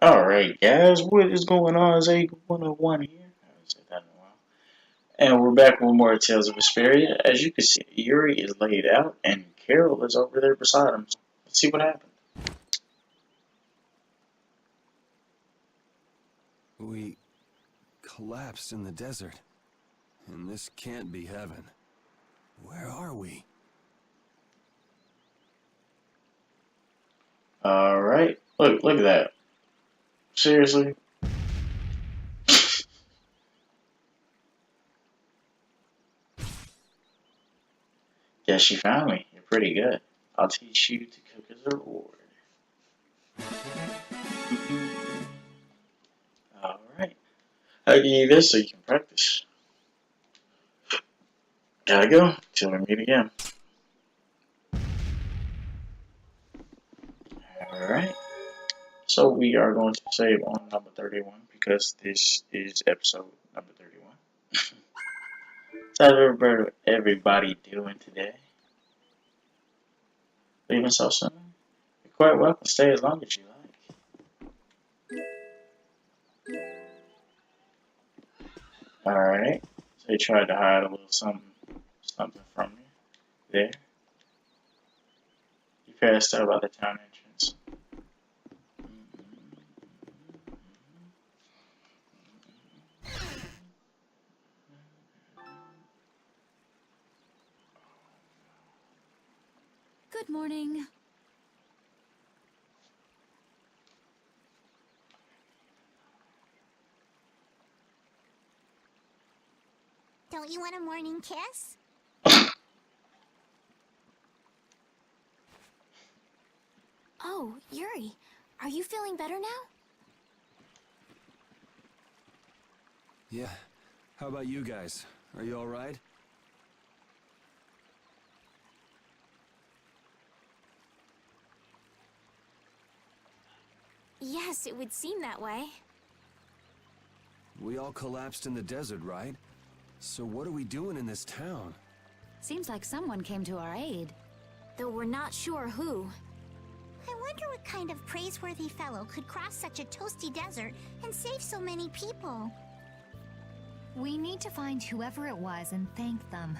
Alright, guys, what is going on? It's A101 here. I haven't said that in a while. And we're back with more Tales of Vesperia. As you can see, Yuri is laid out, and Carol is over there beside him. So let's see what happened. We collapsed in the desert, and this can't be heaven. Where are we? Alright, look at that. Seriously? Guess you found me. You're pretty good. I'll teach you to cook as a reward. Alright. I'll give you this so you can practice. Gotta go. Till we meet again. Alright. So we are going to save on number 31 because this is episode number 31. So how's everybody doing today? Leaving so soon? You're quite welcome to stay as long as you like. Alright. So he tried to hide a little something from me. There. You passed out by the town entrance. Good morning. Don't you want a morning kiss? Oh, Yuri, are you feeling better now? Yeah. How about you guys? Are you all right? Yes, it would seem that way. We all collapsed in the desert, right? So what are we doing in this town? Seems like someone came to our aid, though we're not sure who. I wonder what kind of praiseworthy fellow could cross such a toasty desert and save so many people. We need to find whoever it was and thank them.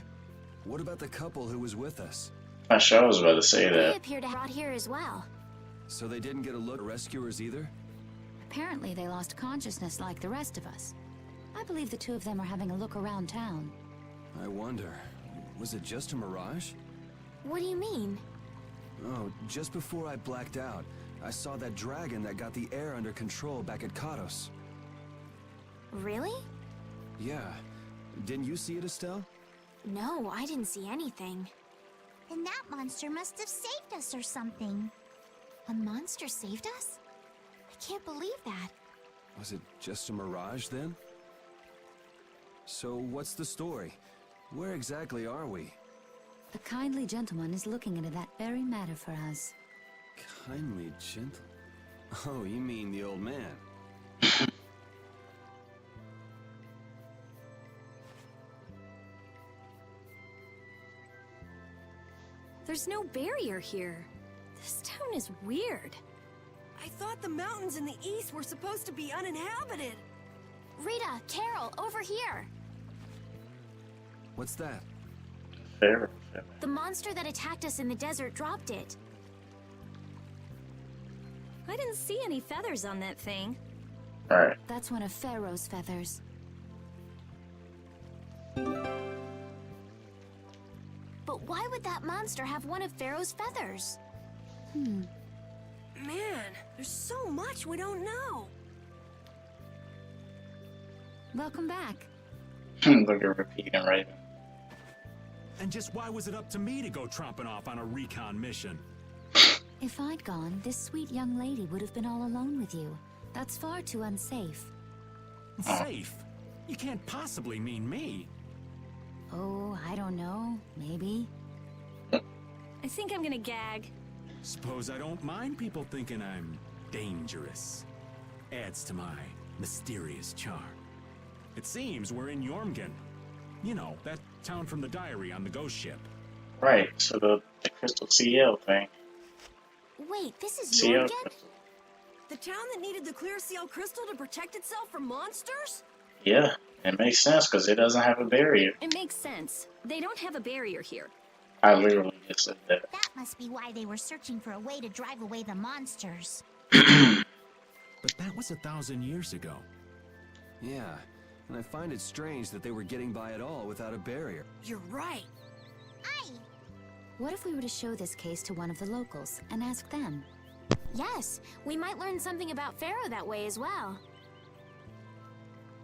What about the couple who was with us? I sure was about to say They that. appear to have brought here as well. So they didn't get a look at rescuers either? Apparently they lost consciousness like the rest of us. I believe the two of them are having a look around town. I wonder, was it just a mirage? What do you mean? Oh, just before I blacked out, I saw that dragon that got the air under control back at Katos. Really? Yeah. Didn't you see it, Estelle? No, I didn't see anything. Then that monster must have saved us or something. A monster saved us? I can't believe that. Was it just a mirage then? So what's the story? Where exactly are we? A kindly gentleman is looking into that very matter for us. Kindly gentle? Oh, you mean the old man. There's no barrier here. This town is weird. I thought the mountains in the east were supposed to be uninhabited. Rita, Carol, over here! What's that? Phaeroh. The monster that attacked us in the desert dropped it. I didn't see any feathers on that thing. Alright. That's one of Phaeroh's feathers. But why would that monster have one of Phaeroh's feathers? Man, there's so much we don't know. Welcome back. Look at Repede and Raven. And just why was it up to me to go tromping off on a recon mission? If I'd gone, this sweet young lady would have been all alone with you. That's far too unsafe. Safe? You can't possibly mean me. Oh, I don't know. Maybe. I think I'm gonna gag. Suppose I don't mind people thinking I'm dangerous. Adds to my mysterious charm. It seems we're in Yormgen. You know, that town from the diary on the ghost ship. Right, so the crystal CL thing. Wait, this is CL Yormgen? crystal. The The town that needed the clear seal crystal to protect itself from monsters? Yeah, it makes sense because it doesn't have a barrier. It makes sense. They don't have a barrier here. I literally just said that. That must be why they were searching for a way to drive away the monsters. But that was 1,000 years ago. Yeah, and I find it strange that they were getting by at all without a barrier. You're right. Aye! What if we were to show this case to one of the locals and ask them? Yes, we might learn something about Phaeroh that way as well.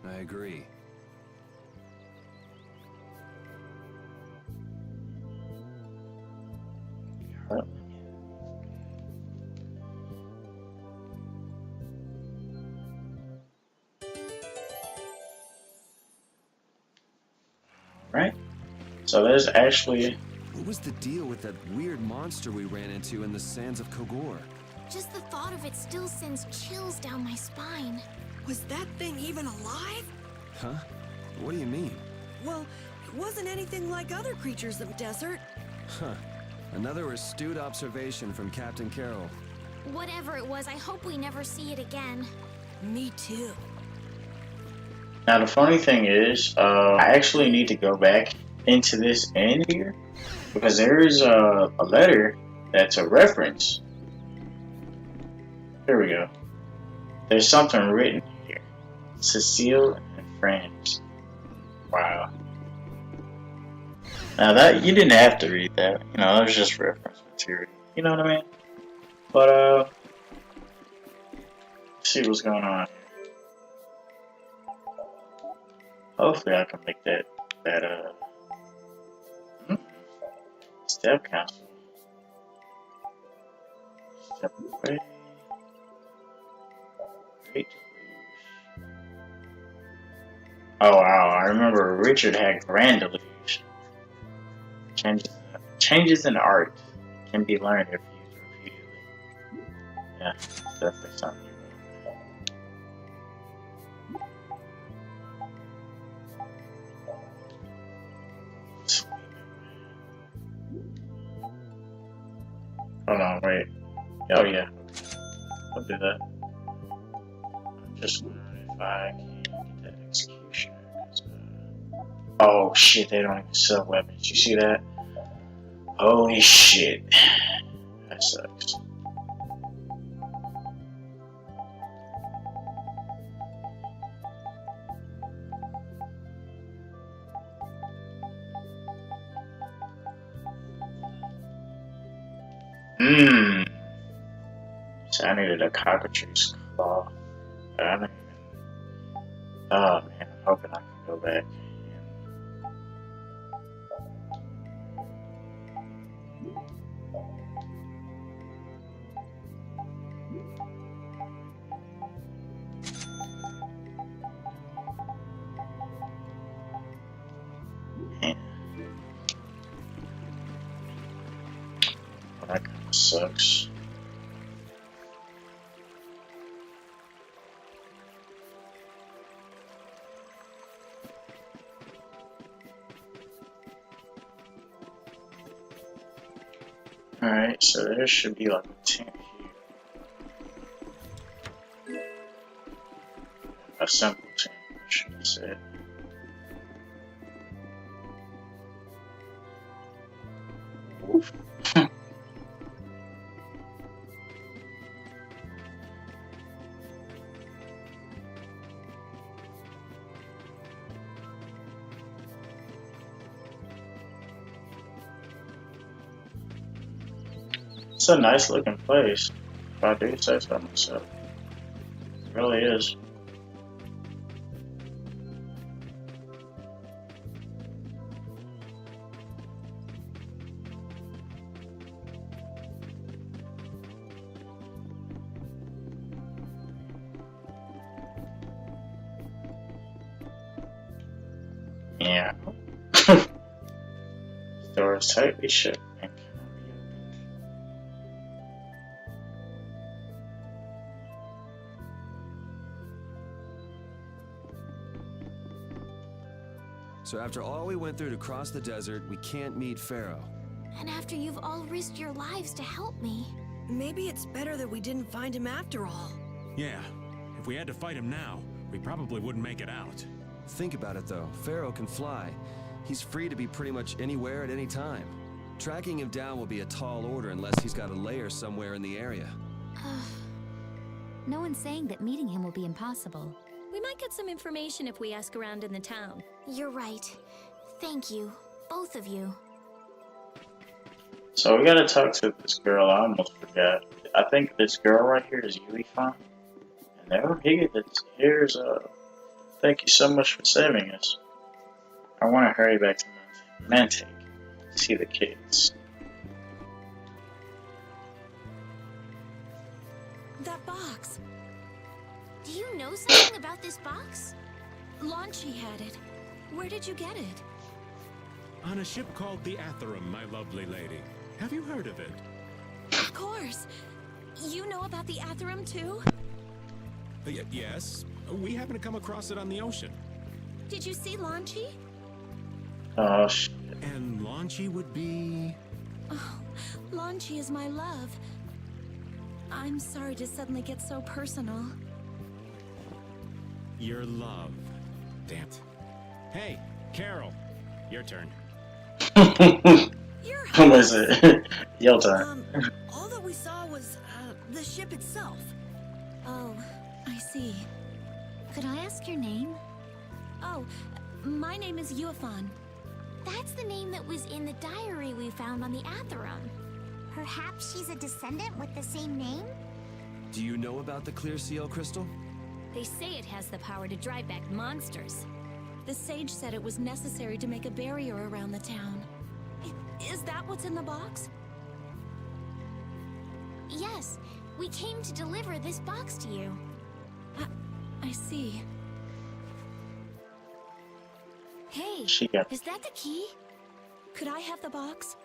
I agree. Right? So there's actually... What was the deal with that weird monster we ran into in the sands of Kogor? Just the thought of it still sends chills down my spine. Was that thing even alive? Huh? What do you mean? Well, it wasn't anything like other creatures of the desert. Huh. Another astute observation from Captain Carroll. Whatever it was, I hope we never see it again. Me too. Now the funny thing is, I actually need to go back into this end here because there is a letter that's a reference. Here we go. There's something written here. Cecille and Frings. Wow. Now that you didn't have to read that. You know, that was just reference material. You know what I mean? But let's see what's going on here. Hopefully I can make that step council. Step away. Great. Oh wow, I remember Richard had grand deluge. Changes in art can be learned if used repeatedly. Yeah, definitely something. Hold on, wait. Oh yeah. I'll do that. I'm just wondering if I can get that execution. Oh shit, they don't even sell weapons. You see that? Holy shit. That sucks. So I needed a cockatrice claw. But I don't even... Oh man, I'm hoping I can go back. Man. Well, that kind of sucks. Alright, so there should be like a tent here. A simple tent, I should have said. Oof. It's a nice looking place, if I do say so myself. It really is. Yeah. The door is tightly shut. So after all we went through to cross the desert, we can't meet Phaeroh. And after you've all risked your lives to help me. Maybe it's better that we didn't find him after all. Yeah, if we had to fight him now, we probably wouldn't make it out. Think about it though, Phaeroh can fly. He's free to be pretty much anywhere at any time. Tracking him down will be a tall order unless he's got a lair somewhere in the area. No one's saying that meeting him will be impossible. We might get some information if we ask around in the town. You're right. Thank you, both of you. So we gotta talk to this girl. I almost forgot. I think this girl right here is Yuefan. And there, here's thank you so much for saving us. I want to hurry back to Mantake to see the kids. That box. Do you know something about this box? Launchy had it. Where did you get it? On a ship called the Atherum, my lovely lady. Have you heard of it? Of course. You know about the Atherum too? Yes. We happened to come across it on the ocean. Did you see Launchy? Oh shit. And Launchy would be... Oh, Launchy is my love. I'm sorry to suddenly get so personal. Your love. Damn it. Hey, Carol. Your turn. Your What was it? Your turn. All that we saw was, the ship itself. Oh, I see. Could I ask your name? Oh, my name is Yuefan. That's the name that was in the diary we found on the Atherum. Perhaps she's a descendant with the same name? Do you know about the clear seal crystal? They say it has the power to drive back monsters. The sage said it was necessary to make a barrier around the town. Is that what's in the box? Yes, we came to deliver this box to you. I see. Hey, She got is that the key? Could I have the box?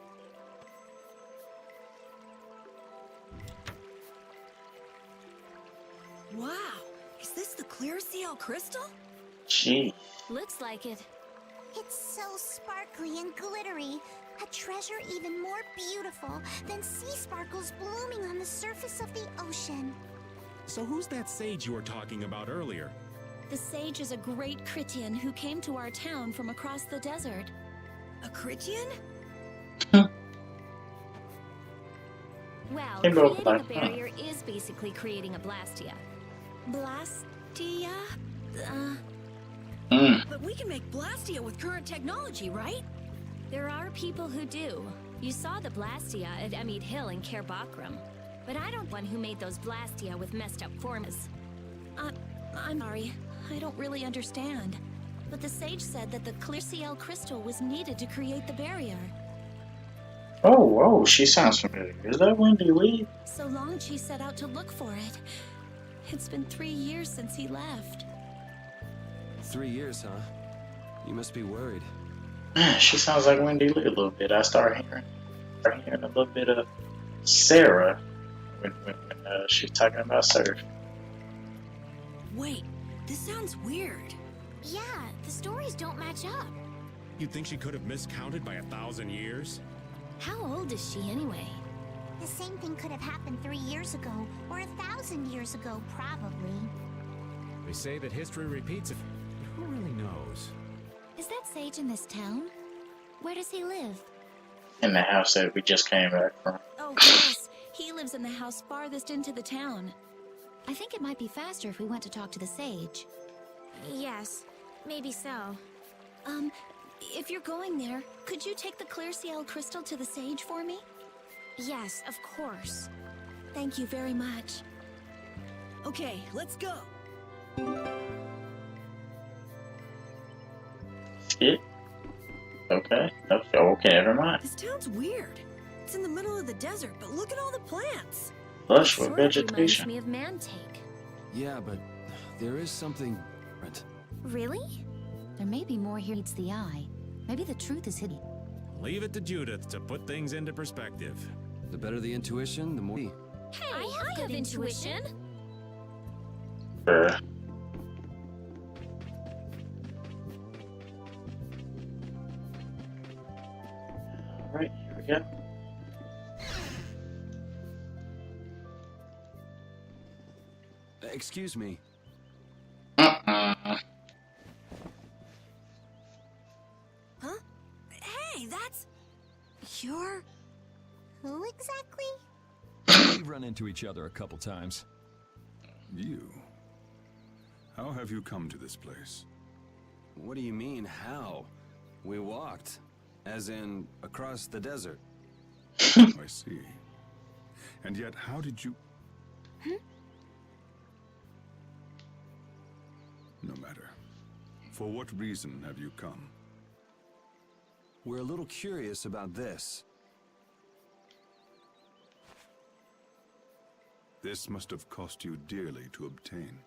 Wow, is this the clear seal crystal? Gee. Looks like it. It's so sparkly and glittery. A treasure even more beautiful than sea sparkles blooming on the surface of the ocean. So who's that sage you were talking about earlier? The sage is a great Critian who came to our town from across the desert. A Critian? Well, Hey, bro, creating a like, barrier is basically creating a Blastia. Blastia? But we can make Blastia with current technology, right? There are people who do. You saw the Blastia at Emmead Hill in Cair Bakram. But I don't one who made those Blastia with messed up forms. I'm sorry. I don't really understand. But the sage said that the clear CL crystal was needed to create the barrier. Oh, whoa, she sounds familiar. Is that Wendy Lee? So Longchi set out to look for it. It's been 3 years since he left. 3 years, huh? You must be worried. Man, she sounds like Wendy Lee a little bit. I started hearing a little bit of Sarah when she's talking about surf. Wait, this sounds weird. Yeah, the stories don't match up. You'd think she could have miscounted by 1,000 years? How old is she anyway? The same thing could have happened 3 years ago, or 1,000 years ago, probably. They say that history repeats it, but who really knows? Is that sage in this town? Where does he live? In the house that we just came back from. Oh, yes. He lives in the house farthest into the town. I think it might be faster if we went to talk to the sage. Yes, maybe so. If you're going there, could you take the clear CL crystal to the sage for me? Yes, of course. Thank you very much. Okay, let's go. Skit? Okay. Okay, never mind. This town's weird. It's in the middle of the desert, but look at all the plants. Lush with Sort of reminds vegetation. me of Mantake. Yeah, but there is something different. Really? There may be more here meets the eye. Maybe the truth is hidden. Leave it to Judith to put things into perspective. The better the intuition, the more... Hey, I have intuition. Bruh. Alright, here we go. Excuse me. Uh-uh. Huh? Hey, that's... You're... Who exactly? We've run into each other a couple times. You? How have you come to this place? What do you mean, how? We walked. As in, across the desert. I see. And yet, how did you... No matter. For what reason have you come? We're a little curious about this. This must have cost you dearly to obtain.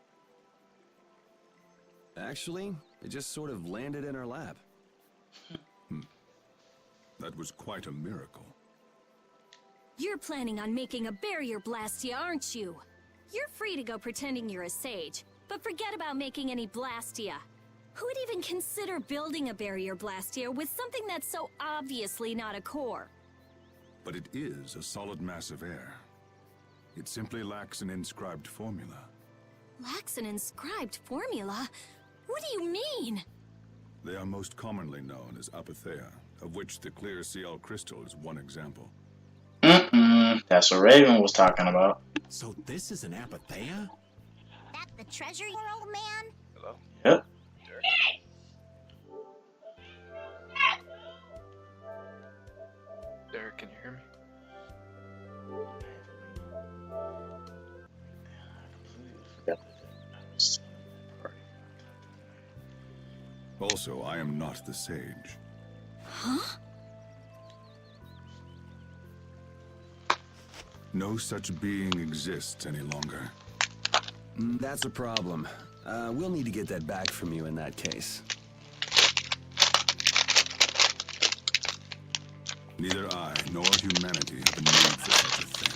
Actually, it just sort of landed in our lap. That was quite a miracle. You're planning on making a barrier blastia, aren't you? You're free to go pretending you're a sage, but forget about making any blastia. Who would even consider building a barrier blastia with something that's so obviously not a core? But it is a solid mass of air. It simply lacks an inscribed formula. Lacks an inscribed formula? What do you mean? They are most commonly known as apatheia, of which the clear CL crystal is one example. That's what Raven was talking about. So this is an apatheia? That the treasure, your old man? Hello? Yep. Derek, can you hear me? Also, I am not the sage. Huh? No such being exists any longer. That's a problem. We'll need to get that back from you in that case. Neither I nor humanity have a need for such a thing.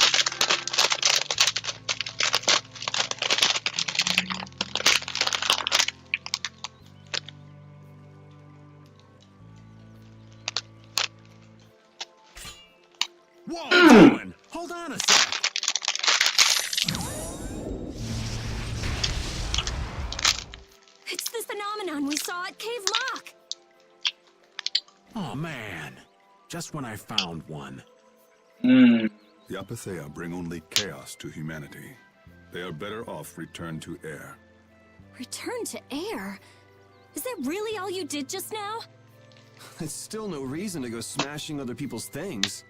Whoa, Dylan! Hold on a sec! It's the phenomenon we saw at Cave Lock! Oh, man. Just when I found one. The apatheia bring only chaos to humanity. They are better off returned to air. Return to air? Is that really all you did just now? That's still no reason to go smashing other people's things.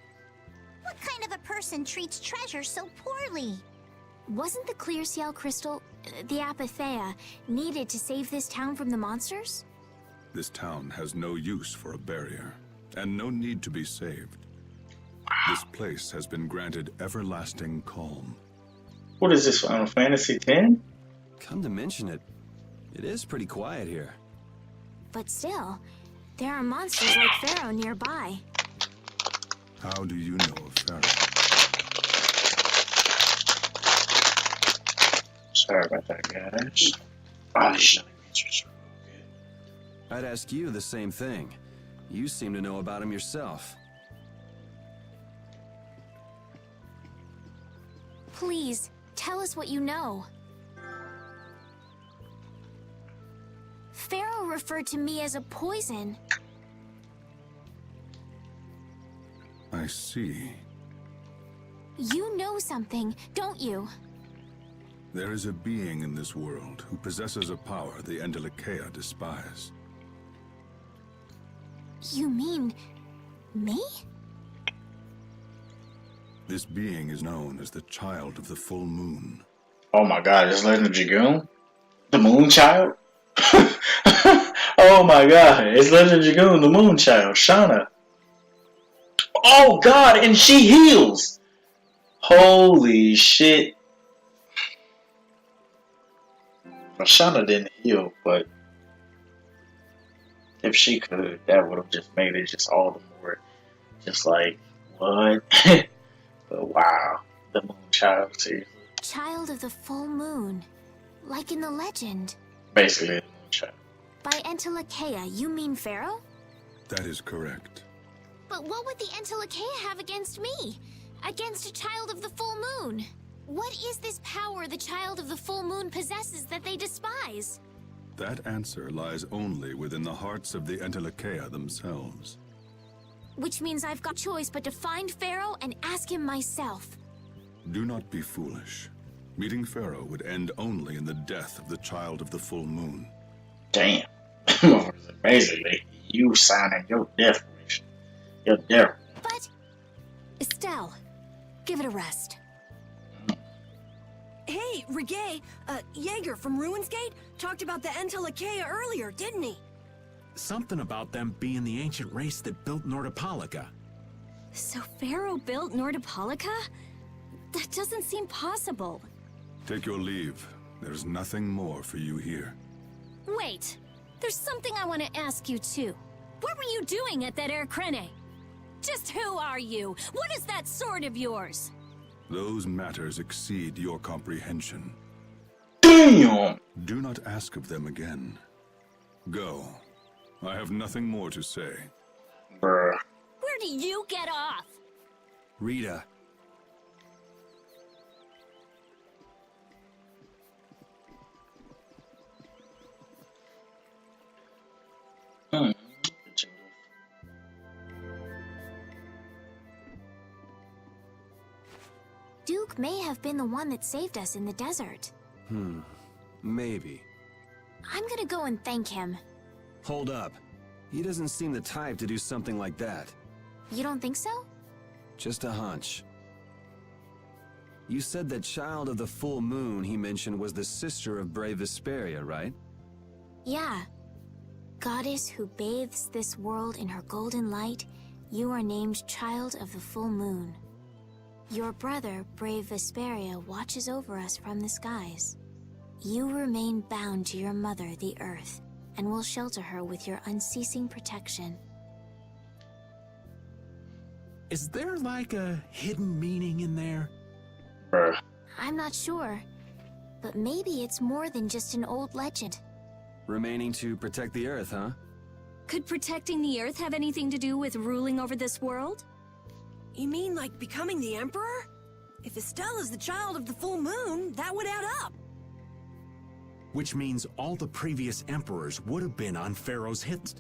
What kind of a person treats treasure so poorly? Wasn't the clear CL crystal, the apatheia, needed to save this town from the monsters? This town has no use for a barrier, and no need to be saved. This place has been granted everlasting calm. What is this, Final Fantasy X? Come to mention it, it is pretty quiet here. But still, there are monsters like Phaeroh nearby. How do you know of Phaeroh? Sorry about that, guys. Oh, this shit is real good. I'd ask you the same thing. You seem to know about him yourself. Please, tell us what you know. Phaeroh referred to me as a poison. I see. You know something, don't you? There is a being in this world who possesses a power the Endelikeia despise. You mean... me? This being is known as the Child of the Full Moon. Oh my god, it's Legend of Dragoon? The Moon Child? Oh my god, it's Legend of Dragoon, the Moon Child, Shauna. Oh god, and she heals! Holy shit. Well, Shauna didn't heal, but if she could, that would have just made it just all the more, just like, what? But wow, the Moon Child, seriously. Child of the full moon. Like in the legend. Basically, the Moon Child. By Entelikeia, you mean Phaeroh? That is correct. But what would the Entelikeia have against me? Against a child of the full moon? What is this power the child of the full moon possesses that they despise? That answer lies only within the hearts of the Entelekea themselves. Which means I've got choice but to find Phaeroh and ask him myself. Do not be foolish. Meeting Phaeroh would end only in the death of the child of the full moon. Damn. Basically, you signing your death wish. Your death. But... Estelle, give it a rest. Hey, Repede, Jaeger from Ruinsgate talked about the Entelekea earlier, didn't he? Something about them being the ancient race that built Nordopolica. So Phaeroh built Nordopolica? That doesn't seem possible. Take your leave. There's nothing more for you here. Wait, there's something I want to ask you too. What were you doing at that Air Krene? Just who are you? What is that sword of yours? Those matters exceed your comprehension. Damn! Do not ask of them again. Go. I have nothing more to say. Bruh. Where do you get off? Rita. Duke may have been the one that saved us in the desert. Maybe. I'm gonna go and thank him. Hold up. He doesn't seem the type to do something like that. You don't think so? Just a hunch. You said that child of the full moon he mentioned was the sister of brave Vesperia, right? Yeah. Goddess who bathes this world in her golden light, you are named Child of the Full Moon. Your brother, brave Vesperia, watches over us from the skies. You remain bound to your mother, the Earth, and will shelter her with your unceasing protection. Is there like a hidden meaning in there? Bruh. I'm not sure, but maybe it's more than just an old legend. Remaining to protect the Earth, huh? Could protecting the Earth have anything to do with ruling over this world? You mean like becoming the Emperor? If Estelle is the child of the full moon, that would add up. Which means all the previous emperors would have been on Phaeroh's hit.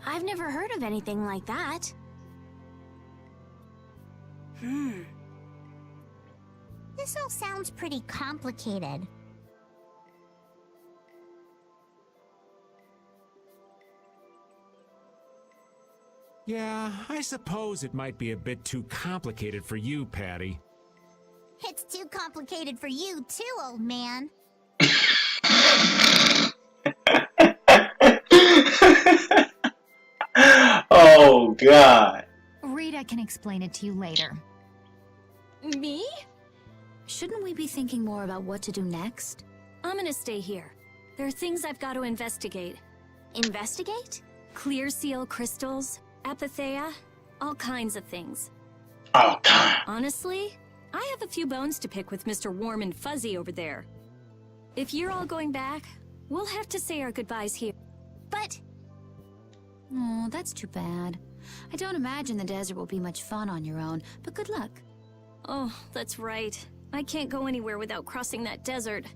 I've never heard of anything like that. This all sounds pretty complicated. Yeah, I suppose it might be a bit too complicated for you, Patty. It's too complicated for you too, old man. Oh, God. Rita can explain it to you later. Me? Shouldn't we be thinking more about what to do next? I'm gonna stay here. There are things I've got to investigate. Investigate? Clear seal crystals, apatheia, all kinds of things. Oh, God. Honestly, I have a few bones to pick with Mr. Warm and Fuzzy over there. If you're all going back, we'll have to say our goodbyes here. But... Oh, that's too bad. I don't imagine the desert will be much fun on your own, but good luck. Oh, that's right. I can't go anywhere without crossing that desert.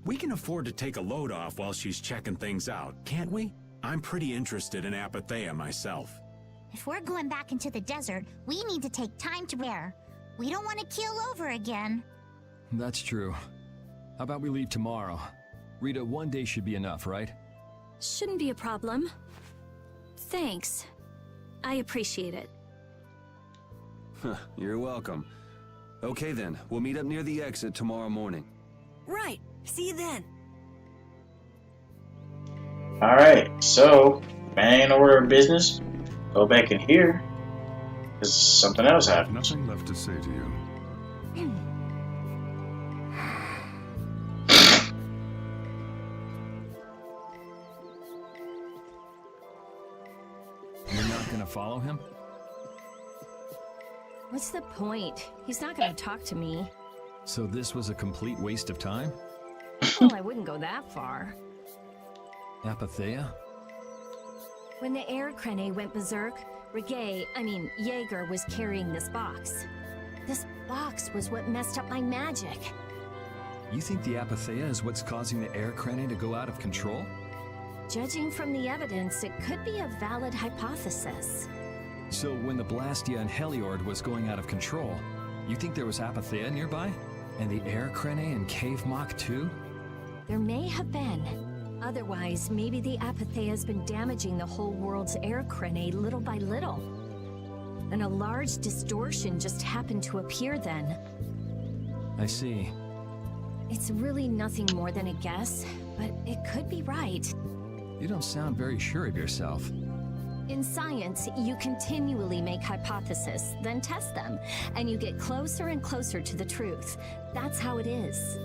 We can afford to take a load off while she's checking things out, can't we? I'm pretty interested in apatheia myself. If we're going back into the desert, we need to take time to prepare. We don't want to keel over again. That's true. How about we leave tomorrow? Rita, one day should be enough, right? Shouldn't be a problem. Thanks. I appreciate it. You're welcome. Okay then, we'll meet up near the exit tomorrow morning. Right. See you then. Alright, so, main order of business, go back in here, because something else I have happened. nothing left to say to you. You're not gonna follow him? What's the point? He's not gonna talk to me. So this was a complete waste of time? Well, I wouldn't go that far. Apatheia? When the Air Krene went berserk, Jaeger was carrying this box. This box was what messed up my magic. You think the apatheia is what's causing the air crane to go out of control? Judging from the evidence, it could be a valid hypothesis. So when the Blastia and Heliord was going out of control, you think there was apatheia nearby? And the air crane and cave mock too? There may have been. Otherwise, maybe the apatheia has been damaging the whole world's air crane little by little. And a large distortion just happened to appear then. I see. It's really nothing more than a guess, but it could be right. You don't sound very sure of yourself. In science, you continually make hypotheses, then test them, and you get closer and closer to the truth. That's how it is.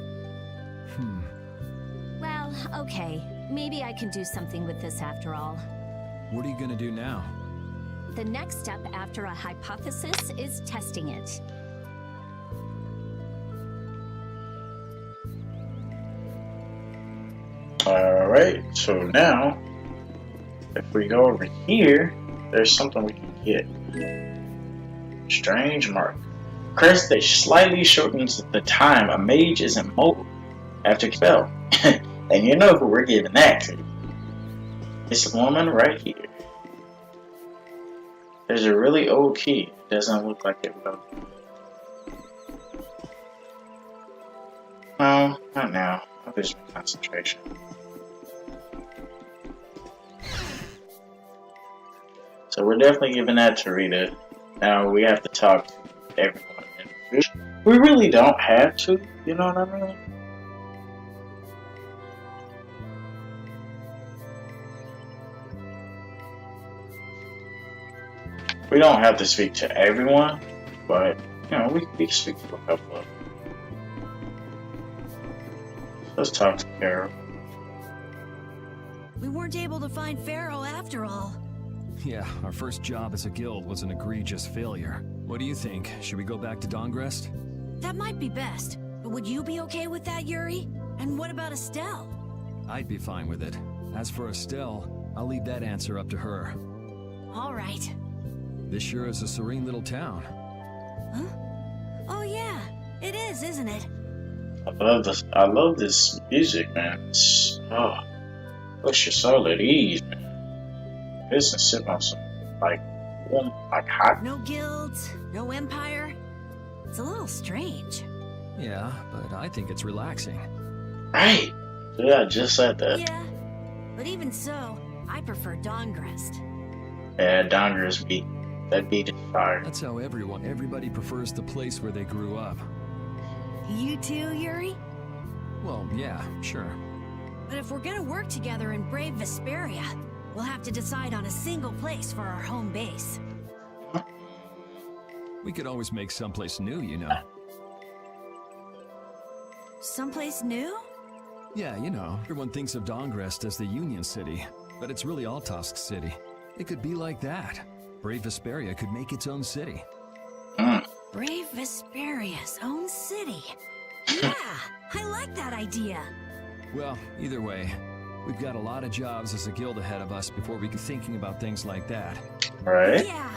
Well, okay. Maybe I can do something with this after all. What are you gonna do now? The next step after a hypothesis is testing it. Alright, so now, if we go over here, there's something we can get. Strange mark. Crest that slightly shortens the time a mage is immobile after a spell. And you know who we're giving that to. This woman right here. There's a really old key. It doesn't look like it will. No, not now. I'll lose my concentration. So we're definitely giving that to Rita. Now we have to talk to everyone. We really don't have to, you know what I mean? We don't have to speak to everyone, but you know, we can speak to a couple of them. Let's talk to Phaeroh. We weren't able to find Phaeroh after all. Yeah, our first job as a guild was an egregious failure. What do you think? Should we go back to Dongrest? That might be best, but would you be okay with that, Yuri? And what about Estelle? I'd be fine with it. As for Estelle, I'll leave that answer up to her. All right. This sure is a serene little town. Huh? Oh yeah, it is, isn't it? I love this music, man. It's, puts your soul at ease, man. This is sitting on some like hot. No guilds, no empire. It's a little strange. Yeah, but I think it's relaxing. Right. Yeah, I just said that. Yeah, but even so, I prefer Dongrest. Yeah, Dongrest beat. That beat is fire. That's how everybody prefers the place where they grew up. You too, Yuri? Well, yeah, sure. But if we're gonna work together in brave Vesperia, we'll have to decide on a single place for our home base. We could always make someplace new, you know. Someplace new? Yeah, you know, everyone thinks of Dongrest as the Union City, but it's really Altosk City. It could be like that. Brave Vesperia could make its own city. Brave Vesperia's own city. Yeah, I like that idea. Well, either way, we've got a lot of jobs as a guild ahead of us before we get thinking about things like that. Right? Yeah,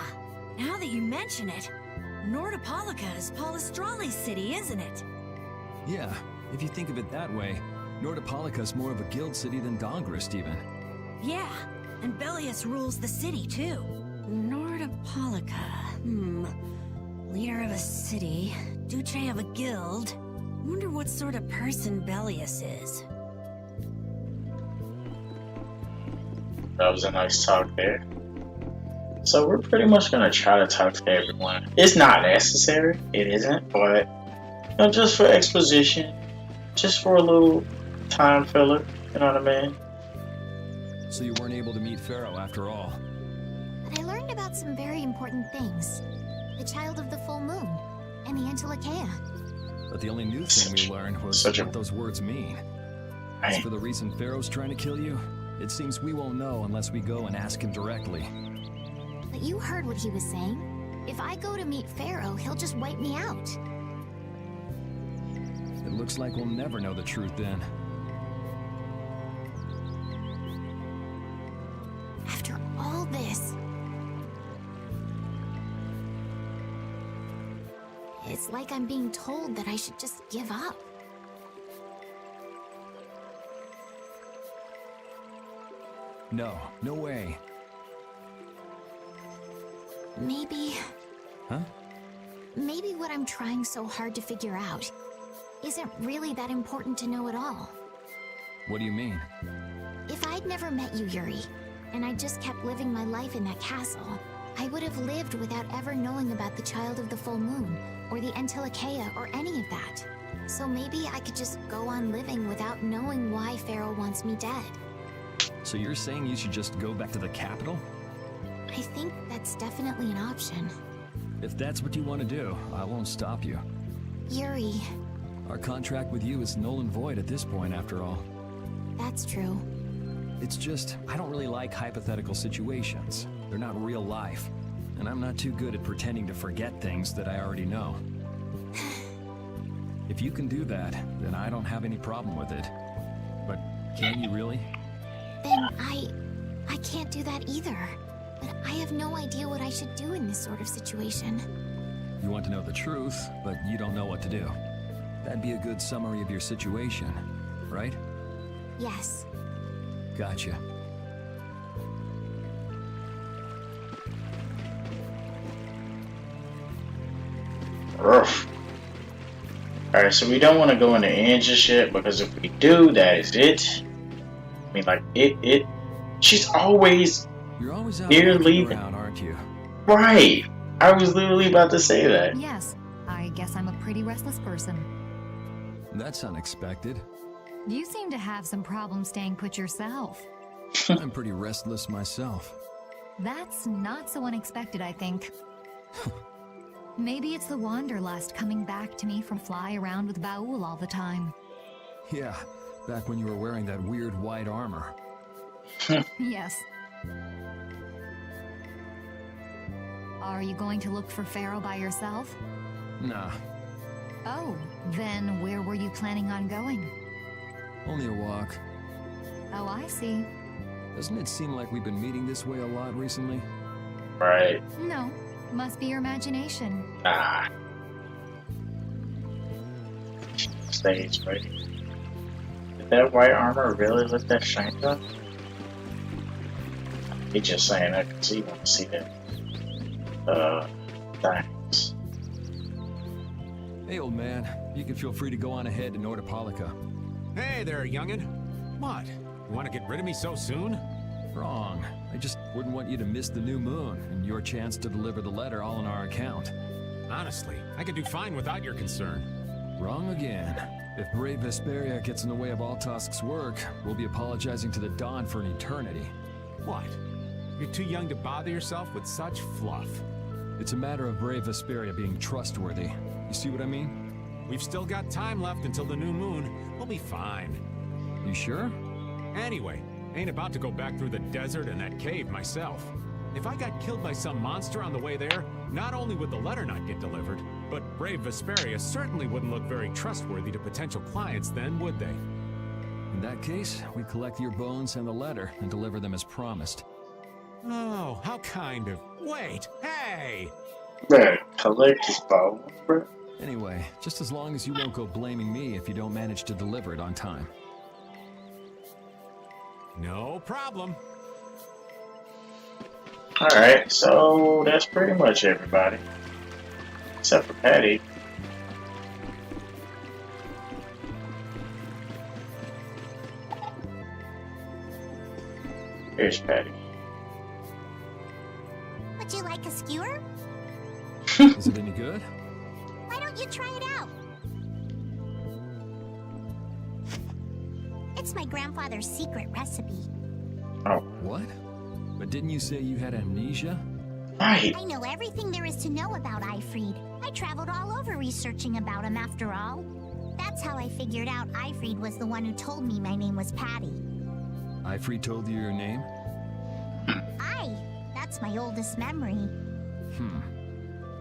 now that you mention it, Nordopolica is Polistrali's city, isn't it? Yeah, if you think of it that way, Nordopolica's more of a guild city than Dongrest even. Yeah, and Bellius rules the city too. Nordopolica, leader of a city, Duce of a guild. Wonder what sort of person Bellius is. That was a nice talk there. So we're pretty much gonna try to talk to everyone. It's not necessary, it isn't, but you know, just for exposition, just for a little time filler, you know what I mean? So you weren't able to meet Phaeroh after all. But I learned about some very important things. The child of the full moon, and the Angelicaea. But the only new thing we learned was what those words mean. As for the reason Phaeroh's trying to kill you, it seems we won't know unless we go and ask him directly. But you heard what he was saying. If I go to meet Phaeroh, he'll just wipe me out. It looks like we'll never know the truth then. After all this, It's like I'm being told that I should just give up. No, no way. Maybe... Huh? Maybe what I'm trying so hard to figure out isn't really that important to know at all. What do you mean? If I'd never met you, Yuri, and I just kept living my life in that castle, I would have lived without ever knowing about the Child of the Full Moon, or the Antilocheia, or any of that. So maybe I could just go on living without knowing why Phaeroh wants me dead. So you're saying you should just go back to the capital? I think that's definitely an option. If that's what you want to do, I won't stop you. Yuri... Our contract with you is null and void at this point, after all. That's true. It's just, I don't really like hypothetical situations. They're not real life. And I'm not too good at pretending to forget things that I already know. If you can do that, then I don't have any problem with it. But can you really? Then I can't do that either. But I have no idea what I should do in this sort of situation. You want to know the truth, but you don't know what to do. That'd be a good summary of your situation, right? Yes. Gotcha. Alright, so we don't want to go into end just yet, because if we do, that is it. I mean, like, she's always... You're always out near leaving, around, aren't you? Right! I was literally about to say that. Yes, I guess I'm a pretty restless person. That's unexpected. You seem to have some problems staying put yourself. I'm pretty restless myself. That's not so unexpected, I think. Maybe it's the wanderlust coming back to me from fly around with Baul all the time. Yeah, back when you were wearing that weird white armor. Yes. Are you going to look for Phaeroh by yourself? Nah. Oh, then where were you planning on going? Only a walk. Oh, I see. Doesn't it seem like we've been meeting this way a lot recently? Right. No, must be your imagination. Ah. Stage ready. Did that white armor really look that shiny up? He's just saying that because he wants to see that. Thanks. Hey, old man. You can feel free to go on ahead to Nordopolica. Hey there, youngin'. What? You want to get rid of me so soon? Wrong. I just wouldn't want you to miss the new moon and your chance to deliver the letter all on our account. Honestly, I could do fine without your concern. Wrong again. If brave Vesperia gets in the way of Altosk's work, we'll be apologizing to the Dawn for an eternity. What? You're too young to bother yourself with such fluff. It's a matter of brave Vesperia being trustworthy. You see what I mean? We've still got time left until the new moon. We'll be fine. You sure? Anyway, ain't about to go back through the desert and that cave myself. If I got killed by some monster on the way there, not only would the letter not get delivered, but brave Vesperia certainly wouldn't look very trustworthy to potential clients then, would they? In that case, we collect your bones and the letter and deliver them as promised. Oh, how kind of... Wait, hey! Man, collect his bones, bro. Anyway, just as long as you won't go blaming me if you don't manage to deliver it on time. No problem. Alright, so that's pretty much everybody. Except for Patty. Here's Patty. Would you like a skewer? Is it any good? Why don't you try it out? It's my grandfather's secret recipe. Oh. What? But didn't you say you had amnesia? Right. I know everything there is to know about Aifread. I traveled all over researching about him after all. That's how I figured out Aifread was the one who told me my name was Patty. Aifread told you your name? That's my oldest memory.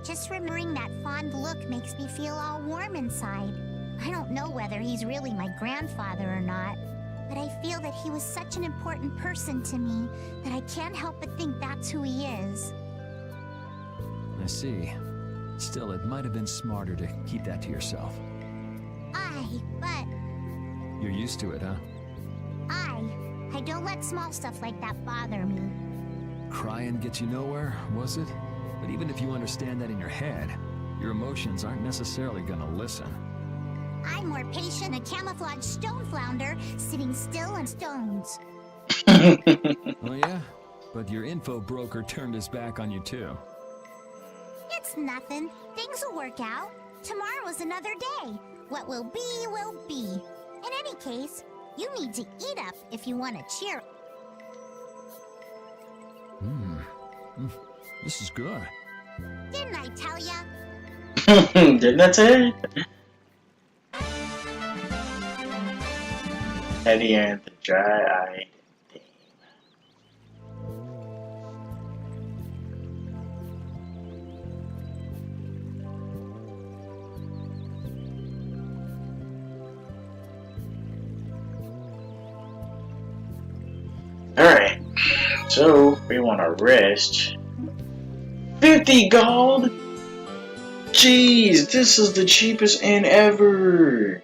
Just remembering that fond look makes me feel all warm inside. I don't know whether he's really my grandfather or not, but I feel that he was such an important person to me that I can't help but think that's who he is. I see. Still, it might have been smarter to keep that to yourself. But... You're used to it, huh? I don't let small stuff like that bother me. Crying gets you nowhere, was it? But even if you understand that in your head, your emotions aren't necessarily gonna listen. I'm more patient a camouflaged stone flounder sitting still on stones. Oh yeah? But your info broker turned his back on you too. It's nothing. Things will work out. Tomorrow's another day. What will be, will be. In any case, you need to eat up if you want to cheer. This is good. Didn't I tell ya? Didn't I tell you? Eddie and the dry-eyed dame. Alright, so we want to rest. 50 gold? Jeez, this is the cheapest inn ever.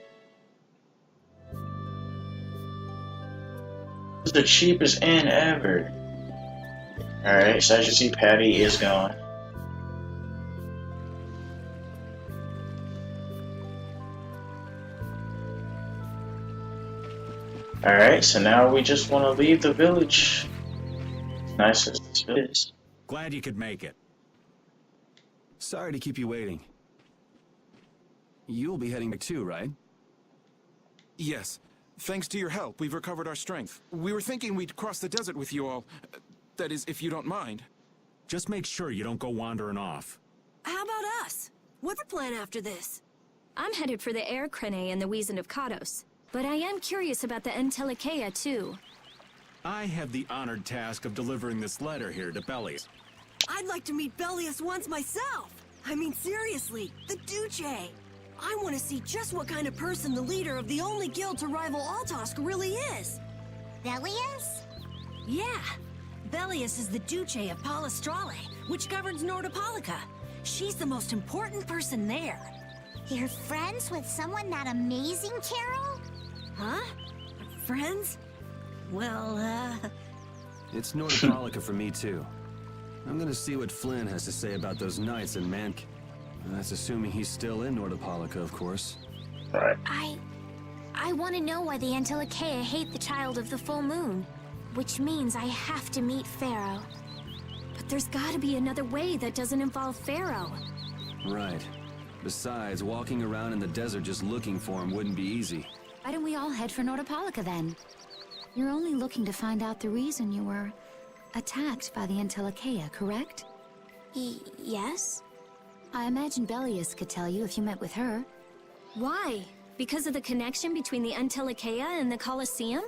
This is the cheapest inn ever. Alright, so as you see, Patty is gone. Alright, so now we just want to leave the village. Nice as this is. Glad you could make it. Sorry to keep you waiting. You'll be heading back too, right? Yes. Thanks to your help, we've recovered our strength. We were thinking we'd cross the desert with you all. That is, if you don't mind. Just make sure you don't go wandering off. How about us? What's the plan after this? I'm headed for the Air Crene and the Wizened of Kados. But I am curious about the Entelekea, too. I have the honored task of delivering this letter here to Belius. I'd like to meet Belius once myself. I mean, seriously, the Duce. I want to see just what kind of person the leader of the only guild to rival Altosk really is. Belius? Yeah. Belius is the Duce of Palestrale, which governs Nordopolica. She's the most important person there. You're friends with someone that amazing, Carol? Huh? Friends? Well, It's Nordopolica for me, too. I'm gonna see what Flynn has to say about those knights in Mank. That's assuming he's still in Nordopolica, of course. Right. I want to know why the Entelekea hate the child of the full moon. Which means I have to meet Phaeroh. But there's gotta be another way that doesn't involve Phaeroh. Right. Besides, walking around in the desert just looking for him wouldn't be easy. Why don't we all head for Nordopolica then? You're only looking to find out the reason you were attacked by the Entelekea, correct? Yes? I imagine Belius could tell you if you met with her. Why? Because of the connection between the Entelekea and the Colosseum?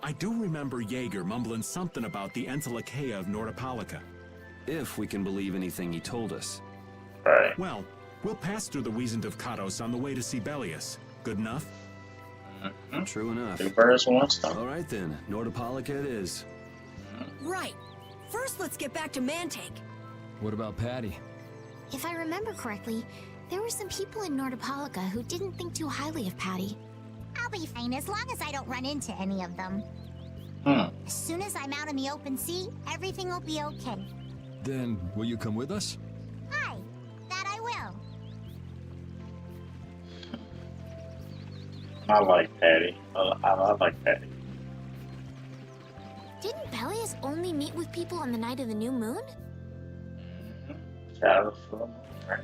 I do remember Jaeger mumbling something about the Entelekea of Nordopolica. If we can believe anything he told us. Right. Well, we'll pass through the Wizened of Kados on the way to see Belius. Good enough? True enough. Two birds, one stone. All right then, Nordopolica it is. right. First, let's get back to Mantake. What about Patty? If I remember correctly, there were some people in Nordopolica who didn't think too highly of Patty. I'll be fine as long as I don't run into any of them. As soon as I'm out in the open sea, everything will be okay. Then, will you come with us? Hi, that I will. I like Patty. I like Patty. Didn't Belius only meet with people on the night of the new moon? Child of full moon, right?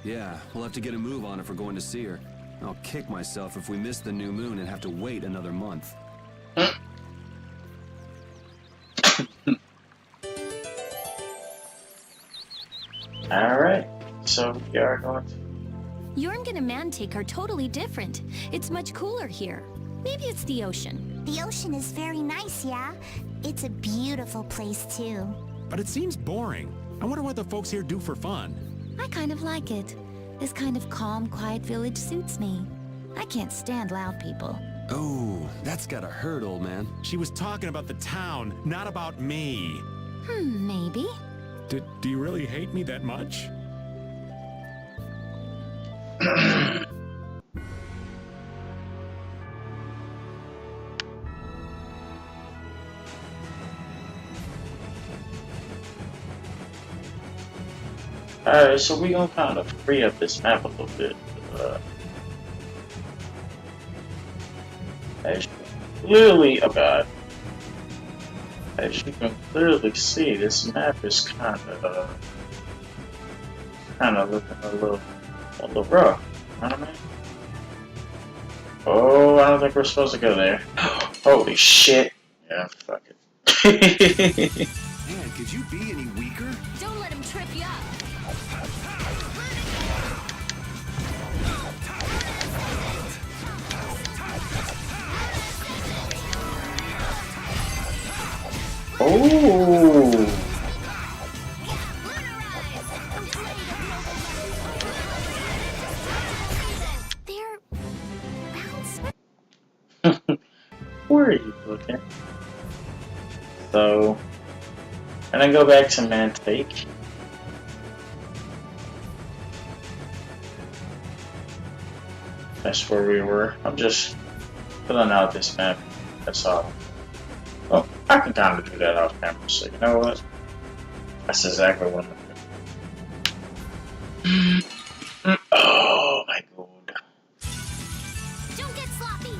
Yeah, we'll have to get a move on if we're going to see her. I'll kick myself if we miss the new moon and have to wait another month. Alright, so we are going to... Yormgen and Mantake are totally different. It's much cooler here. Maybe it's the ocean. The ocean is very nice, yeah? It's a beautiful place, too. But it seems boring. I wonder what the folks here do for fun. I kind of like it. This kind of calm, quiet village suits me. I can't stand loud people. Oh, that's gotta hurt, old man. She was talking about the town, not about me. Maybe. Do you really hate me that much? Alright, so we're gonna kind of free up this map a little bit. As you can clearly, oh god, as you can clearly see, this map is kind of looking a little rough. You know what I mean? Oh, I don't think we're supposed to go there. Holy shit! Yeah, fuck it. Man, could you be any weaker? Don't let him trip you up. Oh! Where are you looking? So, and then go back to Mantake. That's where we were. I'm just filling out this map. That's all. Oh, I can kind of do that off camera, so you know what? That's exactly what I'm doing. Oh my god. Don't get sloppy.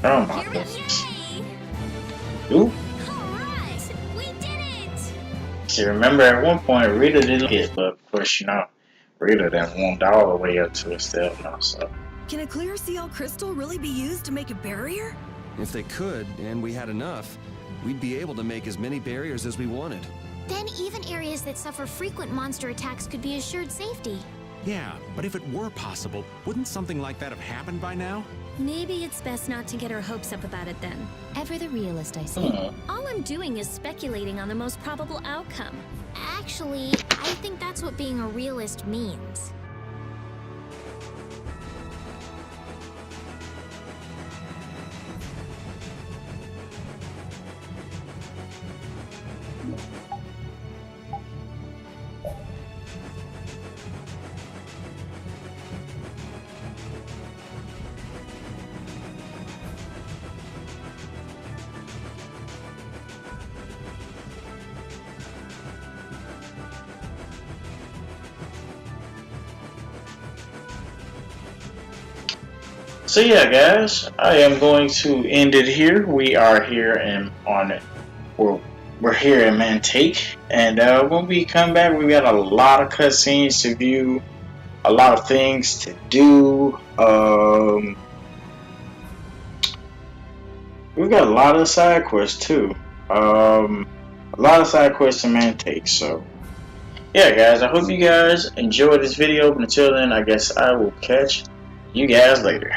Oh my goodness. Ooh. Alright, we did it! See, remember at one point Rita didn't get, but of course, you know, Rita didn't want all the way up to Estelle now, so. Can a clear CL crystal really be used to make a barrier? If they could, and we had enough, we'd be able to make as many barriers as we wanted. Then even areas that suffer frequent monster attacks could be assured safety. Yeah, but if it were possible, wouldn't something like that have happened by now? Maybe it's best not to get our hopes up about it then. Ever the realist, I see. All I'm doing is speculating on the most probable outcome. Actually, I think that's what being a realist means. So yeah, guys, I am going to end it here. We are here and on it. We're here in Mantake, and when we come back, we got a lot of cutscenes to view, a lot of things to do. We've got a lot of side quests too. A lot of side quests in Mantake. So yeah, guys, I hope you guys enjoyed this video. But until then, I guess I will catch you guys later.